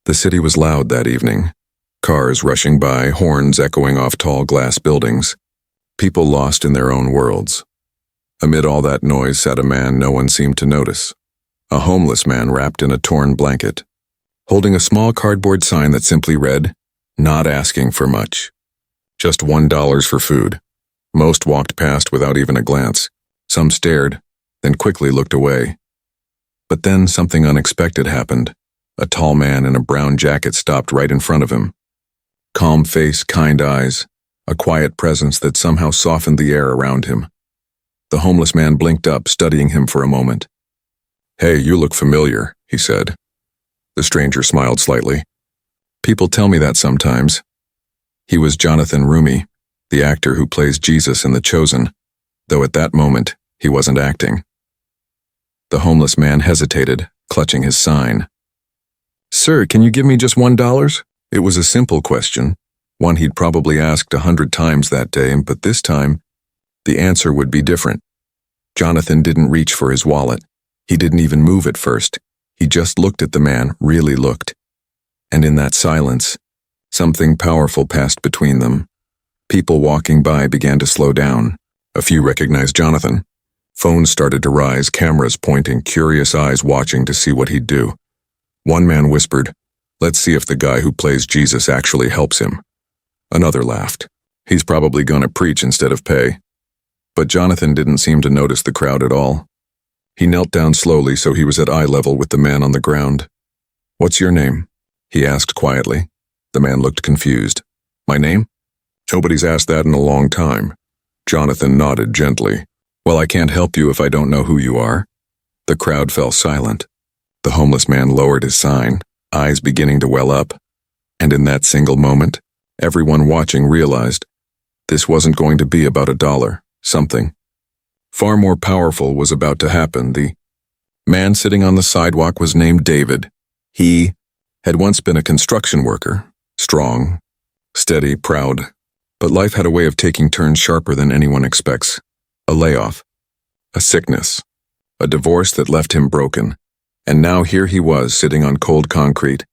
The city was loud that evening. Cars rushing by, horns echoing off tall glass buildings. People lost in their own worlds. Amid all that noise sat a man no one seemed to notice. A homeless man wrapped in a torn blanket, holding a small cardboard sign that simply read, "Not asking for much. Just $1 for food." Most walked past without even a glance. Some stared, then quickly looked away. But then something unexpected happened. A tall man in a brown jacket stopped right in front of him. Calm face, kind eyes, a quiet presence that somehow softened the air around him. The homeless man blinked up, studying him for a moment. "Hey, you look familiar," he said. The stranger smiled slightly. "People tell me that sometimes." He was Jonathan Roumie, the actor who plays Jesus in The Chosen, though at that moment, he wasn't acting. The homeless man hesitated, clutching his sign. "Sir, can you give me just $1? It was a simple question, one he'd probably asked 100 times that day, but this time, the answer would be different. Jonathan didn't reach for his wallet. He didn't even move at first. He just looked at the man, really looked. And in that silence, something powerful passed between them. People walking by began to slow down. A few recognized Jonathan. Phones started to rise, cameras pointing, curious eyes watching to see what he'd do. One man whispered, "Let's see if the guy who plays Jesus actually helps him." Another laughed. "He's probably gonna preach instead of pay." But Jonathan didn't seem to notice the crowd at all. He knelt down slowly so he was at eye level with the man on the ground. "What's your name?" he asked quietly. The man looked confused. "My name? Nobody's asked that in a long time." Jonathan nodded gently. "Well, I can't help you if I don't know who you are." The crowd fell silent. The homeless man lowered his sign, eyes beginning to well up. And in that single moment, everyone watching realized this wasn't going to be about $1. Something far more powerful was about to happen. The man sitting on the sidewalk was named David. He had once been a construction worker, strong, steady, proud. But life had a way of taking turns sharper than anyone expects. A layoff, a sickness, a divorce that left him broken. And now here he was, sitting on cold concrete,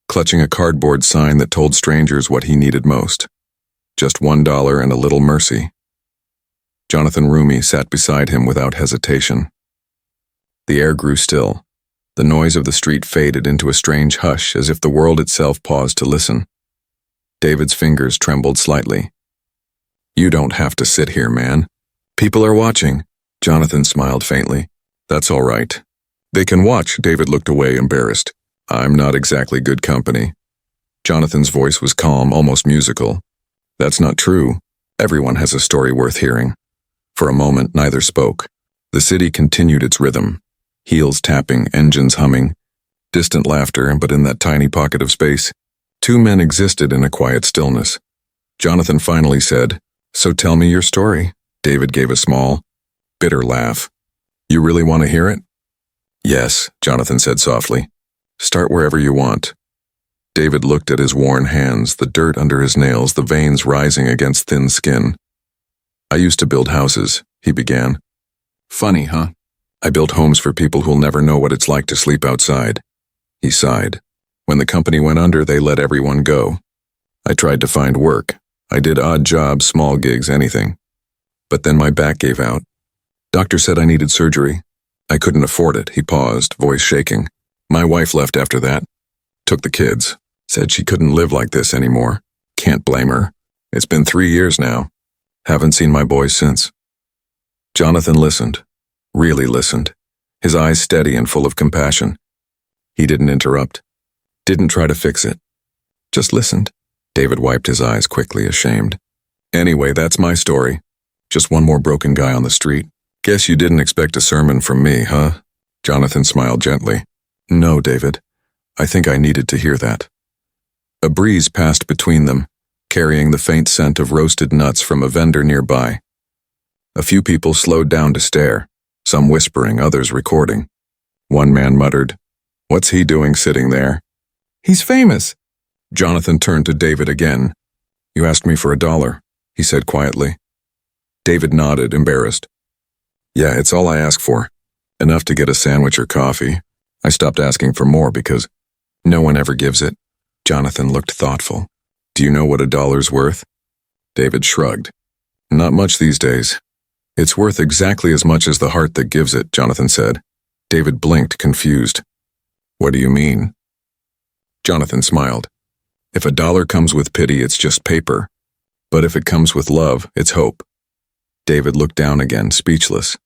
clutching a cardboard sign that told strangers what he needed most. Just $1 and a little mercy. Jonathan Roumie sat beside him without hesitation. The air grew still. The noise of the street faded into a strange hush, as if the world itself paused to listen. David's fingers trembled slightly. "You don't have to sit here, man. People are watching." Jonathan smiled faintly. "That's all right. They can watch." David looked away, embarrassed. "I'm not exactly good company." Jonathan's voice was calm, almost musical. "That's not true. Everyone has a story worth hearing." For a moment, neither spoke. The city continued its rhythm. Heels tapping, engines humming. Distant laughter, but in that tiny pocket of space, two men existed in a quiet stillness. Jonathan finally said, "So tell me your story." David gave a small, bitter laugh. "You really want to hear it?" "Yes," Jonathan said softly. "Start wherever you want." David looked at his worn hands, the dirt under his nails, the veins rising against thin skin. "I used to build houses," he began. "Funny, huh? I built homes for people who'll never know what it's like to sleep outside." He sighed. "When the company went under, they let everyone go. I tried to find work. I did odd jobs, small gigs, anything. But then my back gave out. Doctor said I needed surgery. I couldn't afford it." He paused, voice shaking. "My wife left after that. Took the kids. Said she couldn't live like this anymore. Can't blame her. It's been 3 years now. Haven't seen my boys since." Jonathan listened, really listened, his eyes steady and full of compassion. He didn't interrupt, didn't try to fix it. Just listened. David wiped his eyes quickly, ashamed. "Anyway, that's my story. Just one more broken guy on the street. Guess you didn't expect a sermon from me, huh?" Jonathan smiled gently. "No, David. I think I needed to hear that." A breeze passed between them, carrying the faint scent of roasted nuts from a vendor nearby. A few people slowed down to stare, some whispering, others recording. One man muttered, "What's he doing sitting there?" "He's famous." Jonathan turned to David again. "You asked me for $1, he said quietly. David nodded, embarrassed. "Yeah, it's all I ask for. Enough to get a sandwich or coffee. I stopped asking for more because No one ever gives it. Jonathan looked thoughtful. Do you know what $1's worth? David shrugged. Not much these days. It's worth exactly as much as the heart that gives it, Jonathan said. David blinked, confused. What do you mean? Jonathan smiled. If $1 comes with pity, it's just paper. But if it comes with love, it's hope. David looked down again, speechless.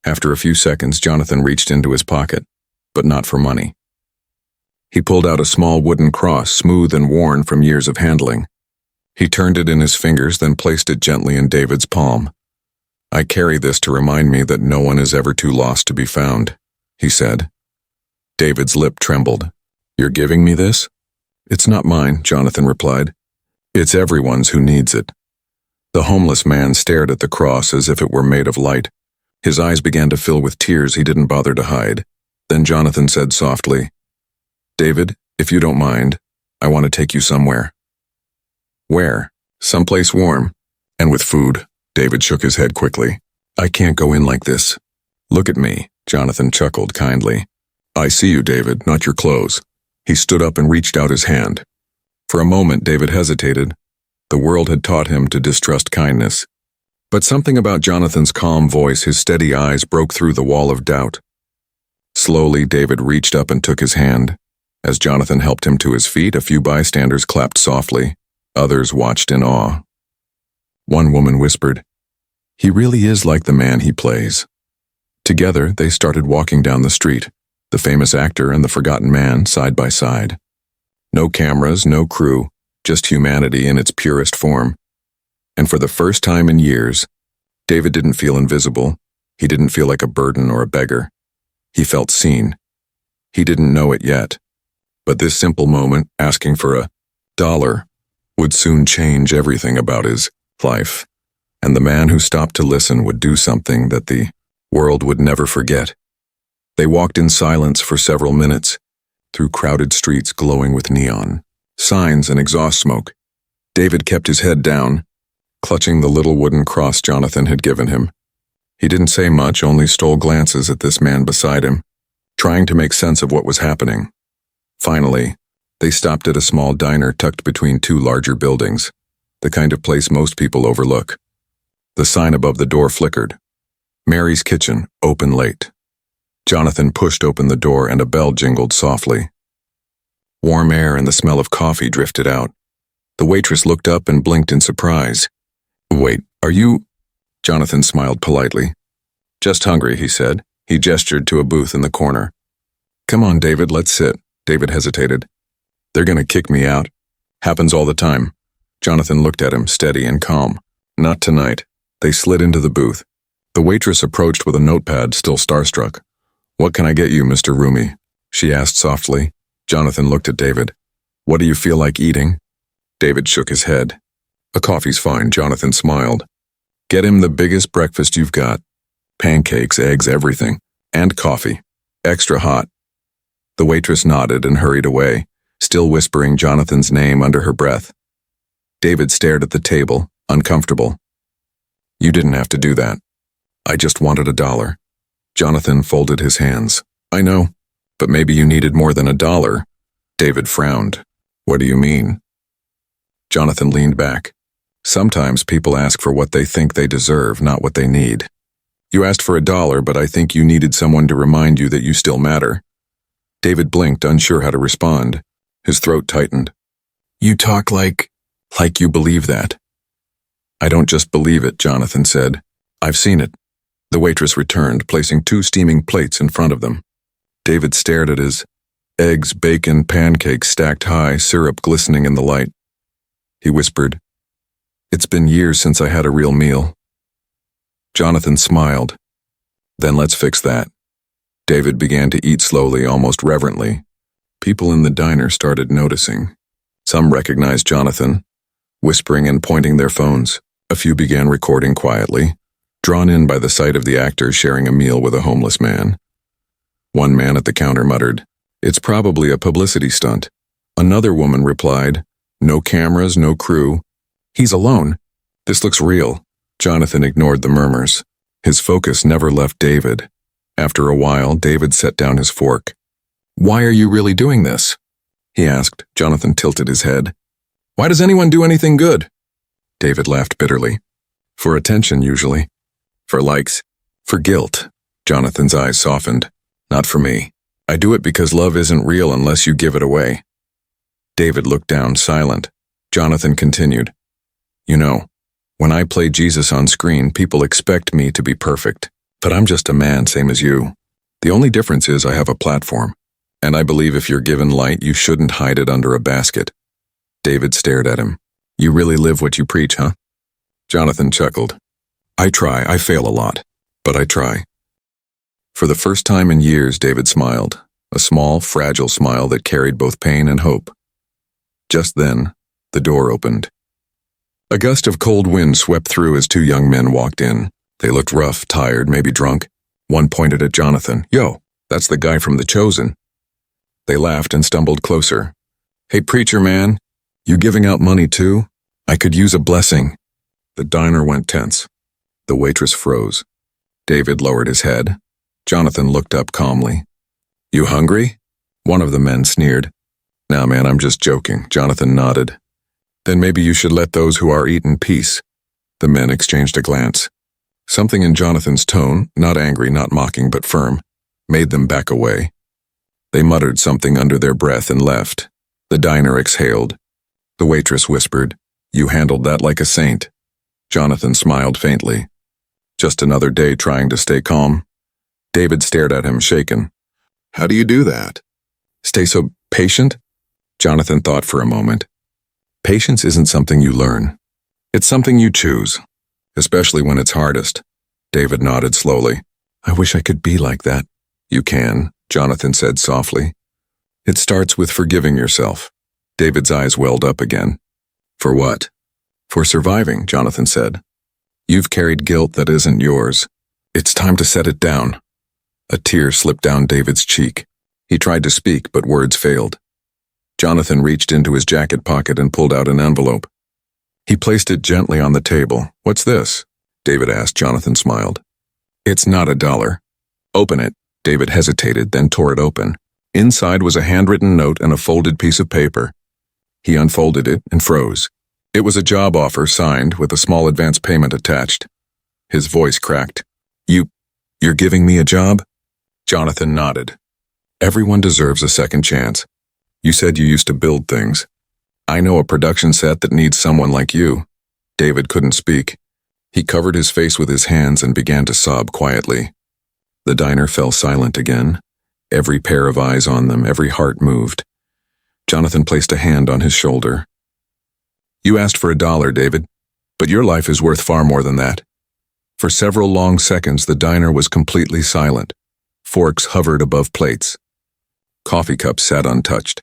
After a few seconds, Jonathan reached into his pocket, but not for money. He pulled out a small wooden cross, smooth and worn from years of handling. He turned it in his fingers, then placed it gently in David's palm. I carry this to remind me that no one is ever too lost to be found, he said. David's lip trembled. You're giving me this? It's not mine, Jonathan replied. It's everyone's who needs it. The homeless man stared at the cross as if it were made of light. His eyes began to fill with tears he didn't bother to hide. Then Jonathan said softly, David, if you don't mind, I want to take you somewhere. Where? Someplace warm. And with food. David shook his head quickly. I can't go in like this. Look at me, Jonathan chuckled kindly. I see you, David, not your clothes. He stood up and reached out his hand. For a moment, David hesitated. The world had taught him to distrust kindness. But something about Jonathan's calm voice, his steady eyes, broke through the wall of doubt. Slowly, David reached up and took his hand. As Jonathan helped him to his feet, a few bystanders clapped softly. Others watched in awe. One woman whispered, He really is like the man he plays. Together, they started walking down the street, the famous actor and the forgotten man side by side. No cameras, no crew, just humanity in its purest form. And for the first time in years, David didn't feel invisible. He didn't feel like a burden or a beggar. He felt seen. He didn't know it yet. But this simple moment, asking for $1, would soon change everything about his life. And the man who stopped to listen would do something that the world would never forget. They walked in silence for several minutes, through crowded streets glowing with neon, signs and exhaust smoke. David kept his head down, clutching the little wooden cross Jonathan had given him. He didn't say much, only stole glances at this man beside him, trying to make sense of what was happening. Finally, they stopped at a small diner tucked between two larger buildings, the kind of place most people overlook. The sign above the door flickered. Mary's Kitchen, open late. Jonathan pushed open the door and a bell jingled softly. Warm air and the smell of coffee drifted out. The waitress looked up and blinked in surprise. Wait, are you? Jonathan smiled politely. Just hungry, he said. He gestured to a booth in the corner. Come on, David, let's sit. David hesitated. They're gonna kick me out. Happens all the time. Jonathan looked at him, steady and calm. Not tonight. They slid into the booth. The waitress approached with a notepad, still starstruck. What can I get you, Mr. Roumie? She asked softly. Jonathan looked at David. What do you feel like eating? David shook his head. A coffee's fine, Jonathan smiled. Get him the biggest breakfast you've got. Pancakes, eggs, everything. And coffee. Extra hot. The waitress nodded and hurried away, still whispering Jonathan's name under her breath. David stared at the table, uncomfortable. You didn't have to do that. I just wanted $1. Jonathan folded his hands. I know, but maybe you needed more than $1. David frowned. What do you mean? Jonathan leaned back. Sometimes people ask for what they think they deserve, not what they need. You asked for $1, but I think you needed someone to remind you that you still matter. David blinked, unsure how to respond. His throat tightened. You talk like you believe that. I don't just believe it, Jonathan said. I've seen it. The waitress returned, placing 2 steaming plates in front of them. David stared at his eggs, bacon, pancakes stacked high, syrup glistening in the light. He whispered, It's been years since I had a real meal. Jonathan smiled. Then let's fix that. David began to eat slowly, almost reverently. People in the diner started noticing. Some recognized Jonathan, whispering and pointing their phones. A few began recording quietly, drawn in by the sight of the actor sharing a meal with a homeless man. One man at the counter muttered, It's probably a publicity stunt. Another woman replied, No cameras, no crew. He's alone. This looks real. Jonathan ignored the murmurs. His focus never left David. After a while, David set down his fork. Why are you really doing this? he asked. Jonathan tilted his head. Why does anyone do anything good? David laughed bitterly. For attention, usually. For likes. For guilt. Jonathan's eyes softened. Not for me. I do it because love isn't real unless you give it away. David looked down, silent. Jonathan continued. You know, when I play Jesus on screen, people expect me to be perfect. But I'm just a man, same as you. The only difference is I have a platform. And I believe if you're given light, you shouldn't hide it under a basket. David stared at him. You really live what you preach, huh? Jonathan chuckled. I try. I fail a lot. But I try. For the first time in years, David smiled. A small, fragile smile that carried both pain and hope. Just then, the door opened. A gust of cold wind swept through as two young men walked in. They looked rough, tired, maybe drunk. One pointed at Jonathan. Yo, that's the guy from The Chosen. They laughed and stumbled closer. Hey, preacher man, you giving out money too? I could use a blessing. The diner went tense. The waitress froze. David lowered his head. Jonathan looked up calmly. You hungry? One of the men sneered. Nah, man, I'm just joking. Jonathan nodded. Then maybe you should let those who are eat in peace. The men exchanged a glance. Something in Jonathan's tone, not angry, not mocking, but firm, made them back away. They muttered something under their breath and left. The diner exhaled. The waitress whispered, You handled that like a saint. Jonathan smiled faintly. Just another day trying to stay calm. David stared at him, shaken. How do you do that? Stay so patient? Jonathan thought for a moment. Patience isn't something you learn. It's something you choose, especially when it's hardest. David nodded slowly. I wish I could be like that. You can, Jonathan said softly. It starts with forgiving yourself. David's eyes welled up again. For what? For surviving, Jonathan said. You've carried guilt that isn't yours. It's time to set it down. A tear slipped down David's cheek. He tried to speak, but words failed. Jonathan reached into his jacket pocket and pulled out an envelope. He placed it gently on the table. What's this? David asked. Jonathan smiled. It's not $1. Open it. David hesitated, then tore it open. Inside was a handwritten note and a folded piece of paper. He unfolded it and froze. It was a job offer signed with a small advance payment attached. His voice cracked. You're giving me a job? Jonathan nodded. Everyone deserves a second chance. You said you used to build things. I know a production set that needs someone like you. David couldn't speak. He covered his face with his hands and began to sob quietly. The diner fell silent again. Every pair of eyes on them, every heart moved. Jonathan placed a hand on his shoulder. You asked for $1, David, but your life is worth far more than that. For several long seconds, the diner was completely silent. Forks hovered above plates. Coffee cups sat untouched.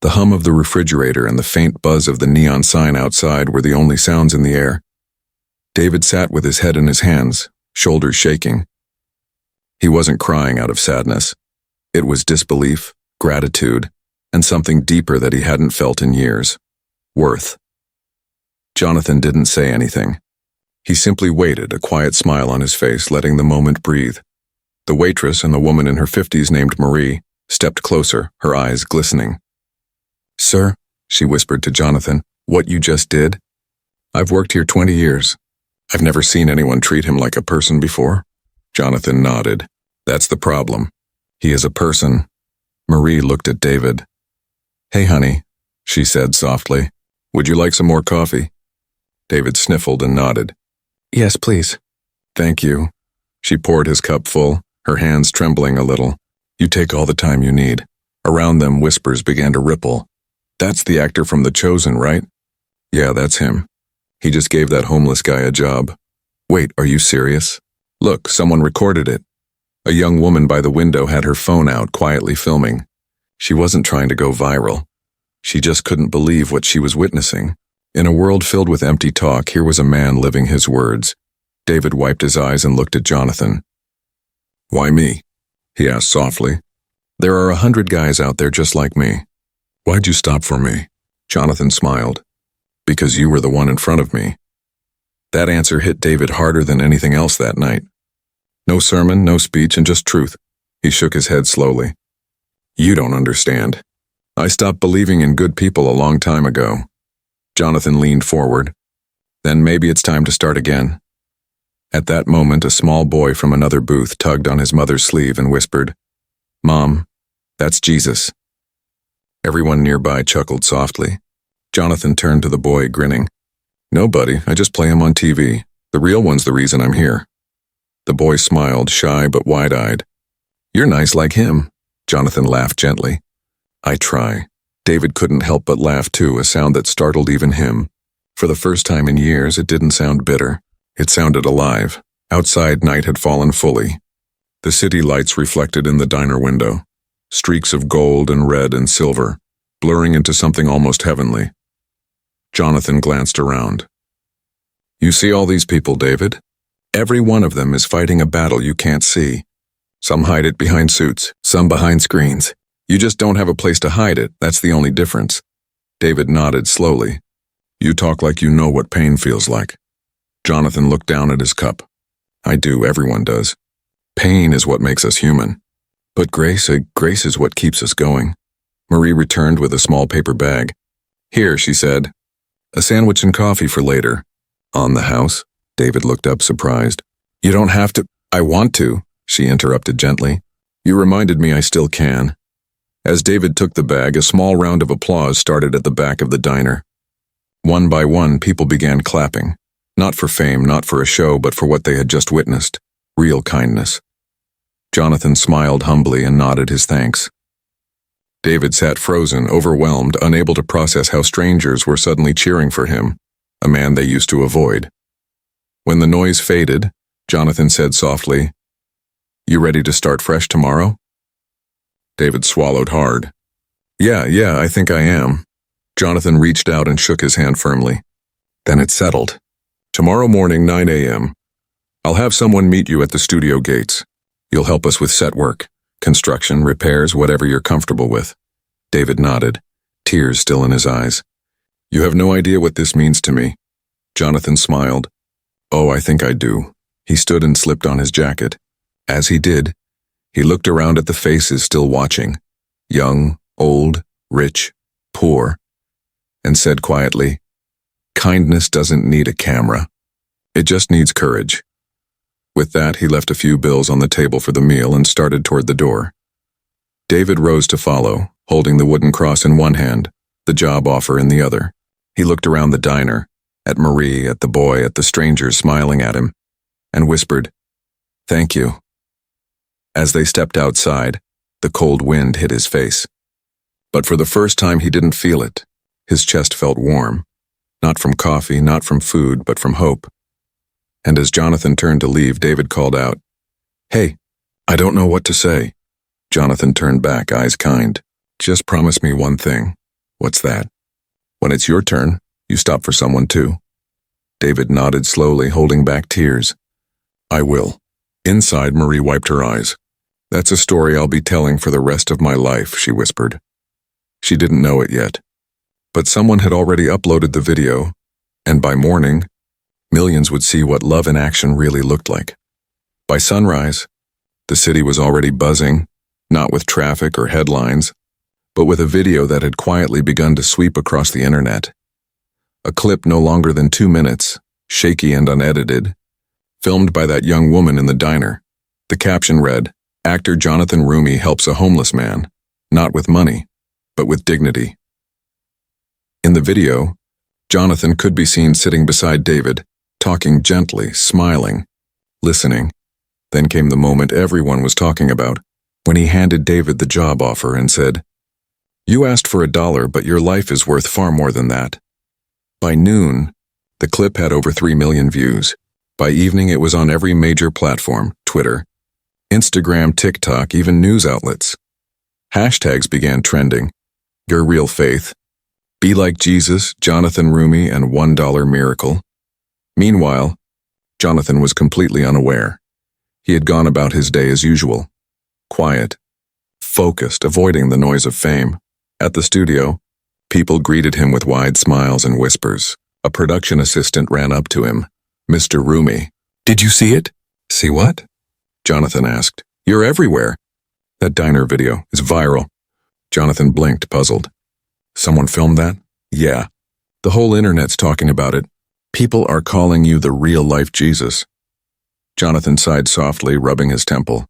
The hum of the refrigerator and the faint buzz of the neon sign outside were the only sounds in the air. David sat with his head in his hands, shoulders shaking. He wasn't crying out of sadness. It was disbelief, gratitude, and something deeper that he hadn't felt in years. Worth. Jonathan didn't say anything. He simply waited, a quiet smile on his face, letting the moment breathe. The waitress, and the woman in her 50s named Marie, stepped closer, her eyes glistening. Sir, she whispered to Jonathan, what you just did? I've worked here 20 years. I've never seen anyone treat him like a person before. Jonathan nodded. That's the problem. He is a person. Marie looked at David. Hey, honey, she said softly. Would you like some more coffee? David sniffled and nodded. Yes, please. Thank you. She poured his cup full, her hands trembling a little. You take all the time you need. Around them, whispers began to ripple. That's the actor from The Chosen, right? Yeah, that's him. He just gave that homeless guy a job. Wait, are you serious? Look, someone recorded it. A young woman by the window had her phone out, quietly filming. She wasn't trying to go viral. She just couldn't believe what she was witnessing. In a world filled with empty talk, here was a man living his words. David wiped his eyes and looked at Jonathan. Why me? He asked softly. There are 100 guys out there just like me. Why'd you stop for me? Jonathan smiled. Because you were the one in front of me. That answer hit David harder than anything else that night. No sermon, no speech, and just truth. He shook his head slowly. You don't understand. I stopped believing in good people a long time ago. Jonathan leaned forward. Then maybe it's time to start again. At that moment, a small boy from another booth tugged on his mother's sleeve and whispered, "Mom, that's Jesus." Everyone nearby chuckled softly. Jonathan turned to the boy, grinning. "No, buddy, I just play him on TV. The real one's the reason I'm here." The boy smiled, shy but wide-eyed. "You're nice like him." Jonathan laughed gently. "I try." David couldn't help but laugh too, a sound that startled even him. For the first time in years, it didn't sound bitter. It sounded alive. Outside, night had fallen fully. The city lights reflected in the diner window, streaks of gold and red and silver, blurring into something almost heavenly. Jonathan glanced around. "You see all these people, David? Every one of them is fighting a battle you can't see. Some hide it behind suits, some behind screens. You just don't have a place to hide it, that's the only difference." David nodded slowly. "You talk like you know what pain feels like." Jonathan looked down at his cup. "I do, everyone does. Pain is what makes us human. But grace is what keeps us going." Marie returned with a small paper bag. "Here," she said. "A sandwich and coffee for later." "On the house?" David looked up, surprised. "You don't have to." "I want to," she interrupted gently. "You reminded me I still can." As David took the bag, a small round of applause started at the back of the diner. One by one, people began clapping. Not for fame, not for a show, but for what they had just witnessed. Real kindness. Jonathan smiled humbly and nodded his thanks. David sat frozen, overwhelmed, unable to process how strangers were suddenly cheering for him, a man they used to avoid. When the noise faded, Jonathan said softly, "You ready to start fresh tomorrow?" David swallowed hard. Yeah, I think I am." Jonathan reached out and shook his hand firmly. "Then it's settled. Tomorrow morning, 9 a.m. I'll have someone meet you at the studio gates. You'll help us with set work, construction, repairs, whatever you're comfortable with." David nodded, tears still in his eyes. "You have no idea what this means to me." Jonathan smiled. "Oh, I think I do." He stood and slipped on his jacket. As he did, he looked around at the faces still watching, young, old, rich, poor, and said quietly, "Kindness doesn't need a camera. It just needs courage." With that, he left a few bills on the table for the meal and started toward the door. David rose to follow, holding the wooden cross in one hand, the job offer in the other. He looked around the diner, at Marie, at the boy, at the strangers smiling at him, and whispered, "Thank you." As they stepped outside, the cold wind hit his face. But for the first time, he didn't feel it. His chest felt warm. Not from coffee, not from food, but from hope. And as Jonathan turned to leave, David called out, "Hey, I don't know what to say." Jonathan turned back, eyes kind. "Just promise me one thing." "What's that?" "When it's your turn, you stop for someone too." David nodded slowly, holding back tears. "I will." Inside, Marie wiped her eyes. "That's a story I'll be telling for the rest of my life," she whispered. She didn't know it yet. But someone had already uploaded the video, and by morning, millions would see what love in action really looked like. By sunrise, the city was already buzzing, not with traffic or headlines, but with a video that had quietly begun to sweep across the internet. A clip no longer than 2 minutes, shaky and unedited, filmed by that young woman in the diner. The caption read, "Actor Jonathan Roumie helps a homeless man, not with money, but with dignity." In the video, Jonathan could be seen sitting beside David, talking gently, smiling, listening. Then came the moment everyone was talking about, when he handed David the job offer and said, "You asked for $1, but your life is worth far more than that." By noon, the clip had over 3 million views. By evening, it was on every major platform, Twitter, Instagram, TikTok, even news outlets. Hashtags began trending. Your real faith. Be like Jesus, Jonathan Roumie, and $1 miracle. Meanwhile, Jonathan was completely unaware. He had gone about his day as usual. Quiet, focused, avoiding the noise of fame. At the studio, people greeted him with wide smiles and whispers. A production assistant ran up to him. "Mr. Roumie, did you see it?" "See what?" Jonathan asked. "You're everywhere. That diner video is viral." Jonathan blinked, puzzled. Someone filmed that? Yeah. The whole internet's talking about it. People are calling you the real-life Jesus. Jonathan sighed softly, rubbing his temple.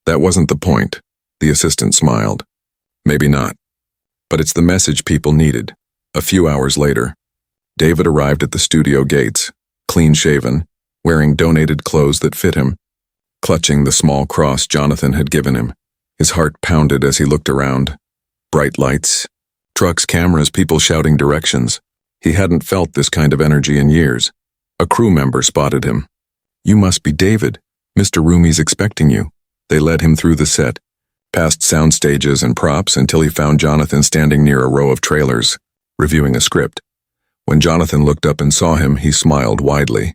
That wasn't the point. The assistant smiled. Maybe not. But it's the message people needed. A few hours later, David arrived at the studio gates, clean-shaven, wearing donated clothes that fit him. Clutching the small cross Jonathan had given him, his heart pounded as he looked around. Bright lights, trucks, cameras, people shouting directions. He hadn't felt this kind of energy in years. A crew member spotted him. You must be David. Mr. Roumie's expecting you. They led him through the set, past sound stages and props until he found Jonathan standing near a row of trailers, reviewing a script. When Jonathan looked up and saw him, he smiled widely.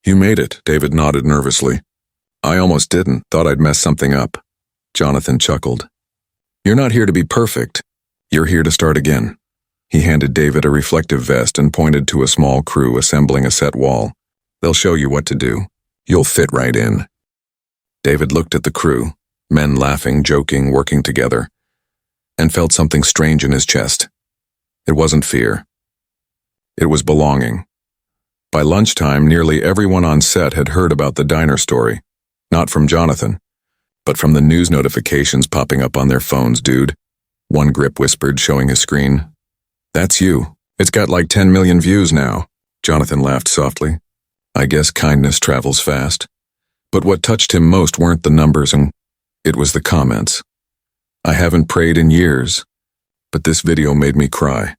You made it, David nodded nervously. I almost didn't, thought I'd mess something up. Jonathan chuckled. You're not here to be perfect. You're here to start again. He handed David a reflective vest and pointed to a small crew assembling a set wall. They'll show you what to do. You'll fit right in. David looked at the crew, men laughing, joking, working together, and felt something strange in his chest. It wasn't fear. It was belonging. By lunchtime, nearly everyone on set had heard about the diner story. Not from Jonathan, but from the news notifications popping up on their phones, dude. One grip whispered, showing his screen. That's you. It's got like 10 million views now. Jonathan laughed softly. I guess kindness travels fast. But what touched him most weren't the numbers, and it was the comments. I haven't prayed in years, but this video made me cry.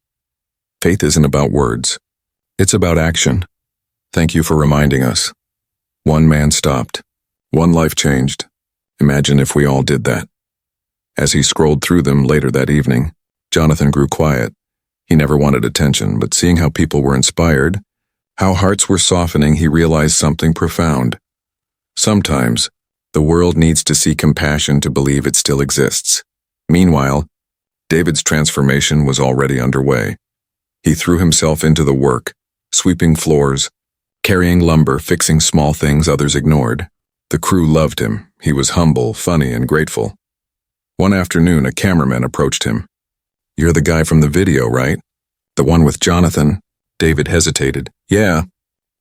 Faith isn't about words. It's about action. Thank you for reminding us. One man stopped. One life changed. Imagine if we all did that. As he scrolled through them later that evening, Jonathan grew quiet. He never wanted attention, but seeing how people were inspired, how hearts were softening, he realized something profound. Sometimes, the world needs to see compassion to believe it still exists. Meanwhile, David's transformation was already underway. He threw himself into the work, sweeping floors, carrying lumber, fixing small things others ignored. The crew loved him. He was humble, funny, and grateful. One afternoon, a cameraman approached him. You're the guy from the video, right? The one with Jonathan? David hesitated. Yeah,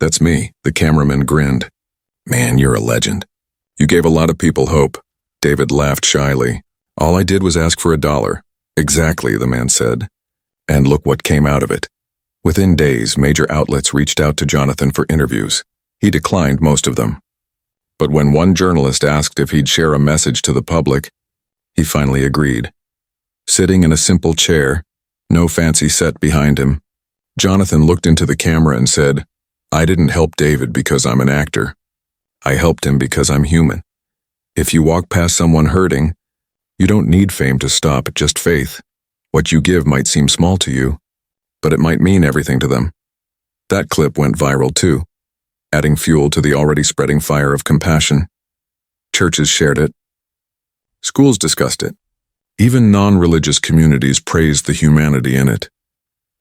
that's me. The cameraman grinned. Man, you're a legend. You gave a lot of people hope. David laughed shyly. All I did was ask for $1. Exactly, the man said. And look what came out of it. Within days, major outlets reached out to Jonathan for interviews. He declined most of them. But when one journalist asked if he'd share a message to the public, he finally agreed. Sitting in a simple chair, no fancy set behind him, Jonathan looked into the camera and said, I didn't help David because I'm an actor. I helped him because I'm human. If you walk past someone hurting, you don't need fame to stop, just faith. What you give might seem small to you, but it might mean everything to them. That clip went viral too, adding fuel to the already spreading fire of compassion. Churches shared it. Schools discussed it. Even non-religious communities praised the humanity in it.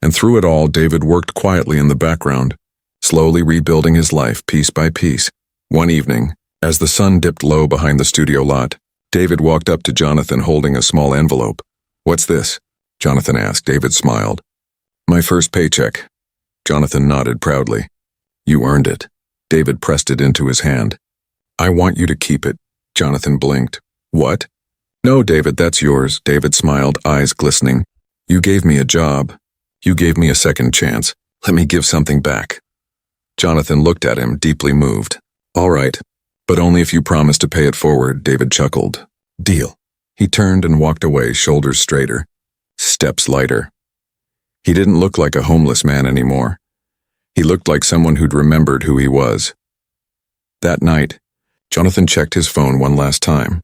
And through it all, David worked quietly in the background, slowly rebuilding his life piece by piece. One evening, as the sun dipped low behind the studio lot, David walked up to Jonathan holding a small envelope. What's this? Jonathan asked. David smiled. My first paycheck. Jonathan nodded proudly. You earned it. David pressed it into his hand. I want you to keep it. Jonathan blinked. What? No, David, that's yours. David smiled, eyes glistening. You gave me a job. You gave me a second chance. Let me give something back. Jonathan looked at him, deeply moved. All right, but only if you promise to pay it forward, David chuckled. Deal. He turned and walked away, shoulders straighter, steps lighter. He didn't look like a homeless man anymore. He looked like someone who'd remembered who he was. That night, Jonathan checked his phone one last time.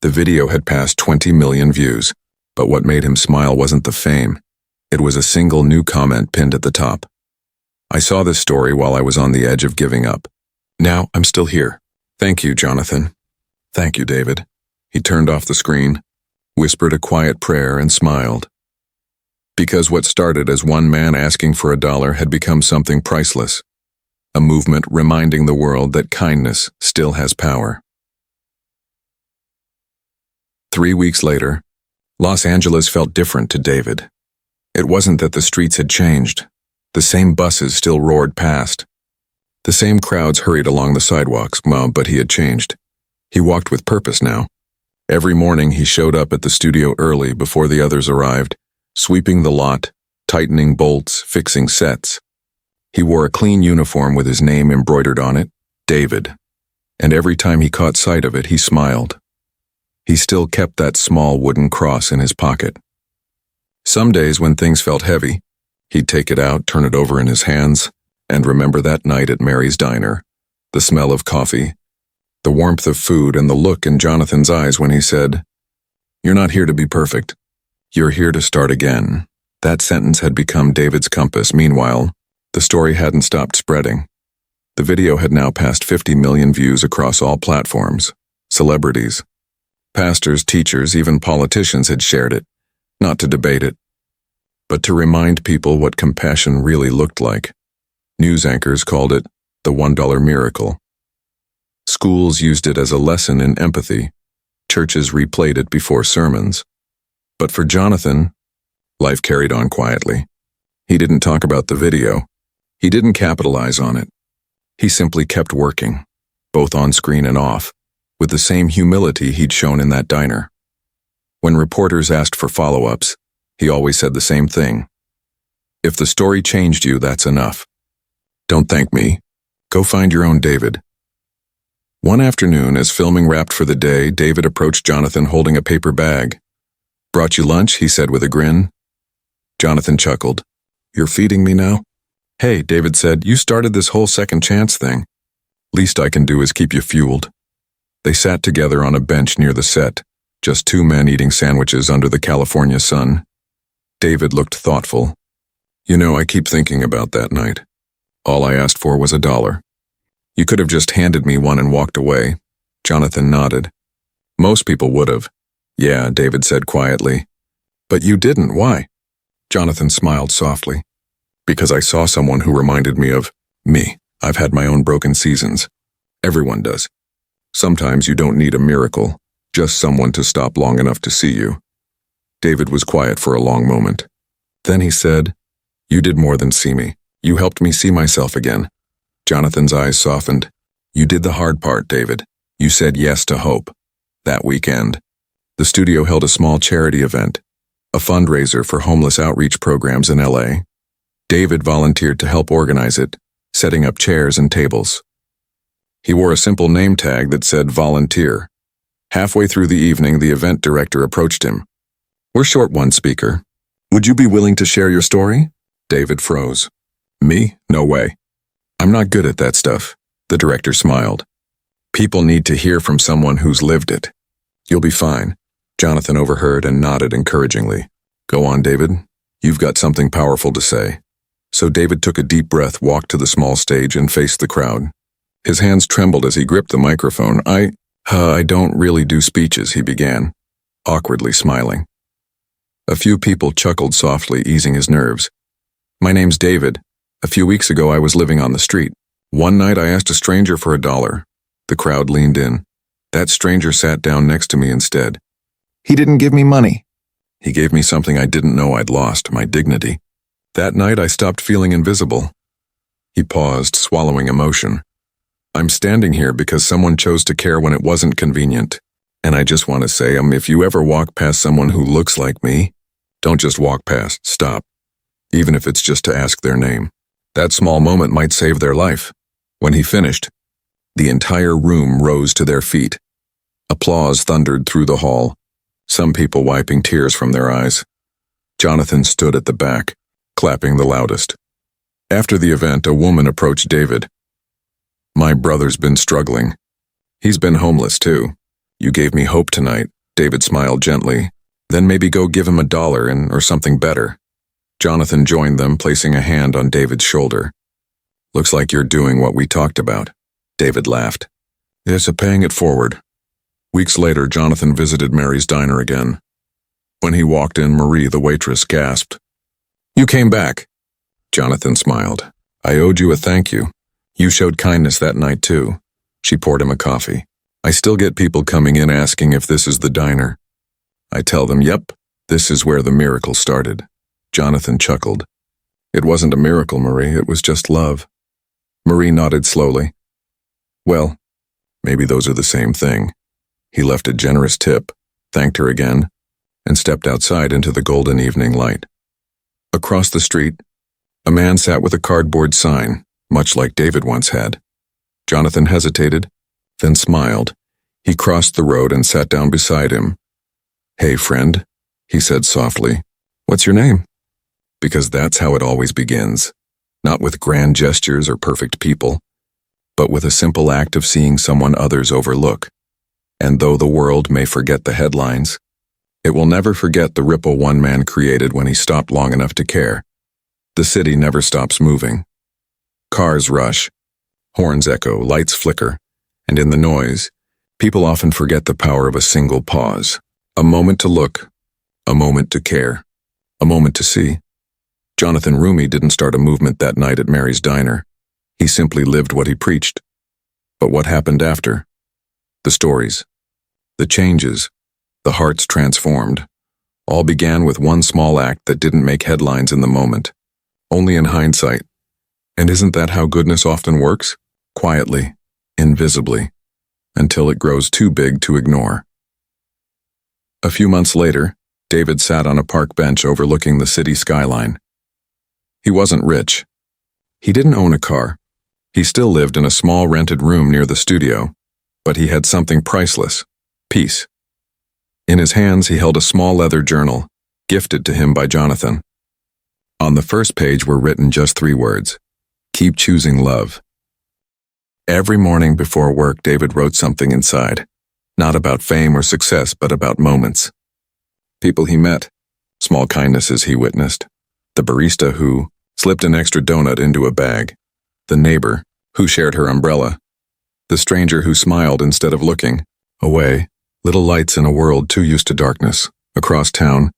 The video had passed 20 million views, but what made him smile wasn't the fame. It was a single new comment pinned at the top. I saw this story while I was on the edge of giving up. Now I'm still here. Thank you, Jonathan. Thank you, David. He turned off the screen, whispered a quiet prayer, and smiled. Because what started as one man asking for $1 had become something priceless. A movement reminding the world that kindness still has power. 3 weeks later, Los Angeles felt different to David. It wasn't that the streets had changed. The same buses still roared past. The same crowds hurried along the sidewalks, but he had changed. He walked with purpose now. Every morning he showed up at the studio early before the others arrived, sweeping the lot, tightening bolts, fixing sets. He wore a clean uniform with his name embroidered on it, David. And every time he caught sight of it, he smiled. He still kept that small wooden cross in his pocket. Some days when things felt heavy, he'd take it out, turn it over in his hands, and remember that night at Mary's diner, the smell of coffee, the warmth of food, and the look in Jonathan's eyes when he said, "You're not here to be perfect. You're here to start again." That sentence had become David's compass. Meanwhile, the story hadn't stopped spreading. The video had now passed 50 million views across all platforms. Celebrities, pastors, teachers, even politicians had shared it, not to debate it, but to remind people what compassion really looked like. News anchors called it the $1 miracle. Schools used it as a lesson in empathy. Churches replayed it before sermons. But for Jonathan, life carried on quietly. He didn't talk about the video. He didn't capitalize on it. He simply kept working, both on screen and off, with the same humility he'd shown in that diner. When reporters asked for follow-ups, he always said the same thing. "If the story changed you, that's enough. Don't thank me. Go find your own David." One afternoon, as filming wrapped for the day, David approached Jonathan holding a paper bag. "Brought you lunch," he said with a grin. Jonathan chuckled. "You're feeding me now?" "Hey," David said, "you started this whole second chance thing. Least I can do is keep you fueled." They sat together on a bench near the set, just two men eating sandwiches under the California sun. David looked thoughtful. "You know, I keep thinking about that night. All I asked for was $1. You could have just handed me one and walked away." Jonathan nodded. "Most people would have." "Yeah," David said quietly. "But you didn't. Why?" Jonathan smiled softly. "Because I saw someone who reminded me of me. I've had my own broken seasons. Everyone does. Sometimes you don't need a miracle, just someone to stop long enough to see you." David was quiet for a long moment. Then he said, "You did more than see me. You helped me see myself again." Jonathan's eyes softened. "You did the hard part, David. You said yes to hope." That weekend, the studio held a small charity event, a fundraiser for homeless outreach programs in LA. David volunteered to help organize it, setting up chairs and tables. He wore a simple name tag that said volunteer. Halfway through the evening, the event director approached him. "We're short one speaker. Would you be willing to share your story?" David froze. "Me? No way. I'm not good at that stuff." The director smiled. "People need to hear from someone who's lived it." "You'll be fine." Jonathan overheard and nodded encouragingly. "Go on, David. You've got something powerful to say." So David took a deep breath, walked to the small stage, and faced the crowd. His hands trembled as he gripped the microphone. I don't really do speeches," he began, awkwardly smiling. A few people chuckled softly, easing his nerves. "My name's David. A few weeks ago I was living on the street. One night I asked a stranger for $1. The crowd leaned in. That stranger sat down next to me instead. He didn't give me money. He gave me something I didn't know I'd lost, my dignity. That night I stopped feeling invisible." He paused, swallowing emotion. "I'm standing here because someone chose to care when it wasn't convenient. And I just want to say, if you ever walk past someone who looks like me, don't just walk past, stop. Even if it's just to ask their name. That small moment might save their life." When he finished, the entire room rose to their feet. Applause thundered through the hall, some people wiping tears from their eyes. Jonathan stood at the back, clapping the loudest. After the event, a woman approached David. "My brother's been struggling. He's been homeless too. You gave me hope tonight." David smiled gently. "Then maybe go give him $1 or something better." Jonathan joined them, placing a hand on David's shoulder. "Looks like you're doing what we talked about." David laughed. "Yes, paying it forward." Weeks later, Jonathan visited Mary's diner again. When he walked in, Marie, the waitress, gasped. "You came back." Jonathan smiled. "I owed you a thank you. You showed kindness that night too." She poured him a coffee. "I still get people coming in asking if this is the diner. I tell them, yep, This is where the miracle started. Jonathan chuckled. It wasn't a miracle, Marie, it was just love. Marie nodded slowly. Well, maybe those are the same thing. He left a generous tip, thanked her again, and stepped outside into the golden evening light. Across the street, a man sat with a cardboard sign, much like David once had. Jonathan hesitated, then smiled. He crossed the road and sat down beside him. "Hey, friend," he said softly. "What's your name?" Because that's how it always begins, not with grand gestures or perfect people, but with a simple act of seeing someone others overlook. And though the world may forget the headlines, it will never forget the ripple one man created when he stopped long enough to care. The city never stops moving. Cars rush, horns echo, lights flicker, and in the noise, people often forget the power of a single pause. A moment to look, a moment to care, a moment to see. Jonathan Roumie didn't start a movement that night at Mary's diner. He simply lived what he preached. But what happened after? The stories, the changes, the hearts transformed, all began with one small act that didn't make headlines in the moment, only in hindsight. And isn't that how goodness often works? Quietly, invisibly, until it grows too big to ignore. A few months later, David sat on a park bench overlooking the city skyline. He wasn't rich. He didn't own a car. He still lived in a small rented room near the studio, but he had something priceless: peace. In his hands, he held a small leather journal, gifted to him by Jonathan. On the first page were written just 3 words: "Keep choosing love." Every morning before work, David wrote something inside, not about fame or success, but about moments. People he met, small kindnesses he witnessed, the barista who slipped an extra donut into a bag, the neighbor who shared her umbrella, the stranger who smiled instead of looking away. Little lights in a world too used to darkness. Across town,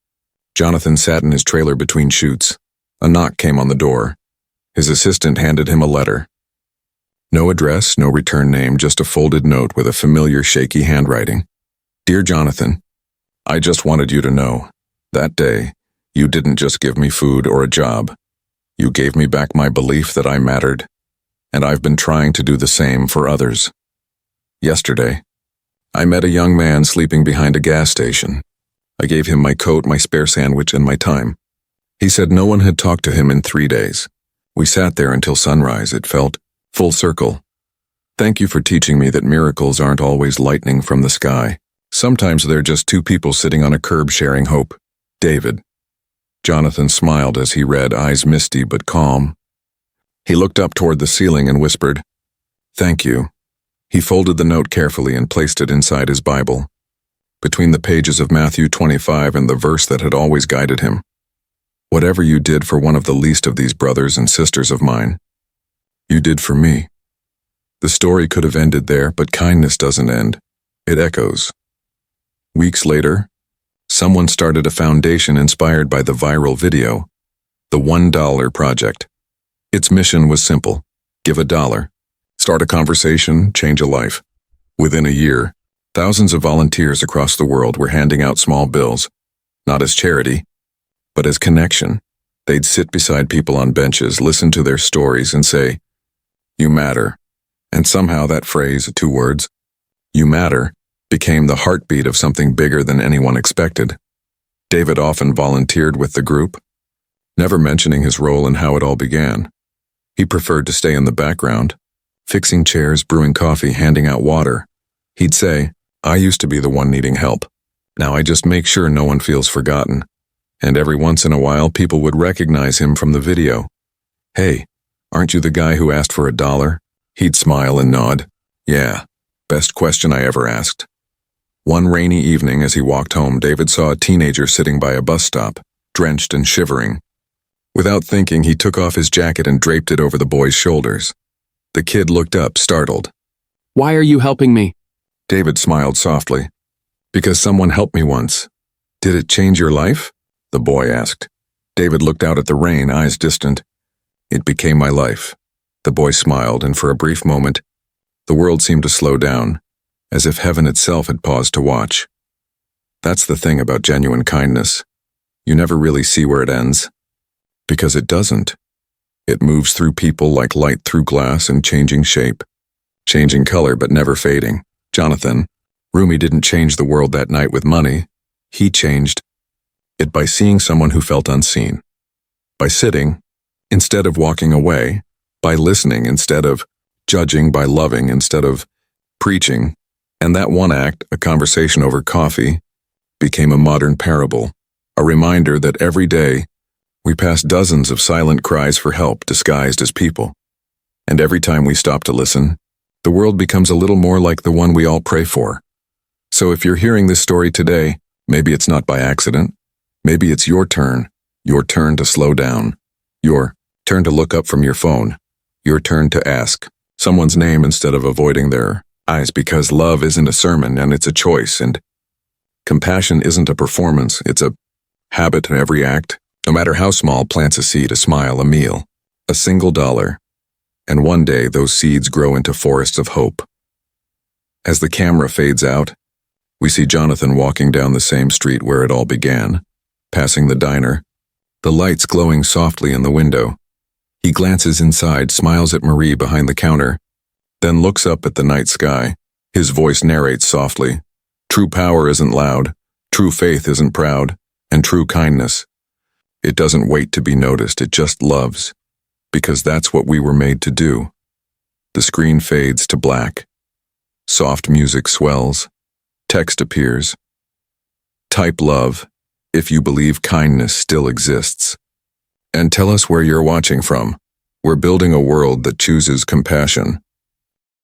Jonathan sat in his trailer between shoots. A knock came on the door. His assistant handed him a letter. No address, no return name, just a folded note with a familiar shaky handwriting. "Dear Jonathan, I just wanted you to know, that day, you didn't just give me food or a job. You gave me back my belief that I mattered, and I've been trying to do the same for others. Yesterday, I met a young man sleeping behind a gas station. I gave him my coat, my spare sandwich, and my time. He said no one had talked to him in 3 days. We sat there until sunrise. It felt full circle. Thank you for teaching me that miracles aren't always lightning from the sky. Sometimes they're just 2 people sitting on a curb sharing hope. David." Jonathan smiled as he read, eyes misty but calm. He looked up toward the ceiling and whispered, "Thank you." He folded the note carefully and placed it inside his Bible, between the pages of Matthew 25 and the verse that had always guided him. "Whatever you did for one of the least of these brothers and sisters of mine, you did for me." The story could have ended there, but kindness doesn't end. It echoes. Weeks later, someone started a foundation inspired by the viral video, the $1 Project. Its mission was simple: give $1. Start a conversation, change a life. Within a year, thousands of volunteers across the world were handing out small bills, not as charity, but as connection. They'd sit beside people on benches, listen to their stories, and say, "You matter." And somehow that phrase, 2 words, "You matter," became the heartbeat of something bigger than anyone expected. David often volunteered with the group, never mentioning his role in how it all began. He preferred to stay in the background, fixing chairs, brewing coffee, handing out water. He'd say, "I used to be the one needing help. Now I just make sure no one feels forgotten." And every once in a while, people would recognize him from the video. "Hey, aren't you the guy who asked for $1? He'd smile and nod. "Yeah, best question I ever asked." One rainy evening as he walked home, David saw a teenager sitting by a bus stop, drenched and shivering. Without thinking, he took off his jacket and draped it over the boy's shoulders. The kid looked up, startled. "Why are you helping me?" David smiled softly. "Because someone helped me once." "Did it change your life?" the boy asked. David looked out at the rain, eyes distant. "It became my life." The boy smiled, and for a brief moment, the world seemed to slow down, as if heaven itself had paused to watch. That's the thing about genuine kindness. you never really see where it ends. Because it doesn't. It moves through people like light through glass and changing shape. Changing color but never fading. Jonathan Roumie didn't change the world that night with money. He changed it by seeing someone who felt unseen. By sitting, instead of walking away. By listening instead of judging. By loving instead of preaching. And that one act, a conversation over coffee, became a modern parable. A reminder that every day, we pass dozens of silent cries for help disguised as people. And every time we stop to listen, the world becomes a little more like the one we all pray for. So if you're hearing this story today, maybe it's not by accident. Maybe it's your turn to slow down. Your turn to look up from your phone. Your turn to ask someone's name instead of avoiding their eyes, because love isn't a sermon and it's a choice, and compassion isn't a performance, it's a habit in every act. No matter how small, plants a seed, a smile, a meal, a single dollar. And one day those seeds grow into forests of hope. As the camera fades out, we see Jonathan walking down the same street where it all began, passing the diner, the lights glowing softly in the window. He glances inside, smiles at Marie behind the counter, then looks up at the night sky. His voice narrates softly. True power isn't loud, true faith isn't proud, and true kindness, it doesn't wait to be noticed, it just loves. Because that's what we were made to do. The screen fades to black. Soft music swells. Text appears. Type love, if you believe kindness still exists. And tell us where you're watching from. We're building a world that chooses compassion.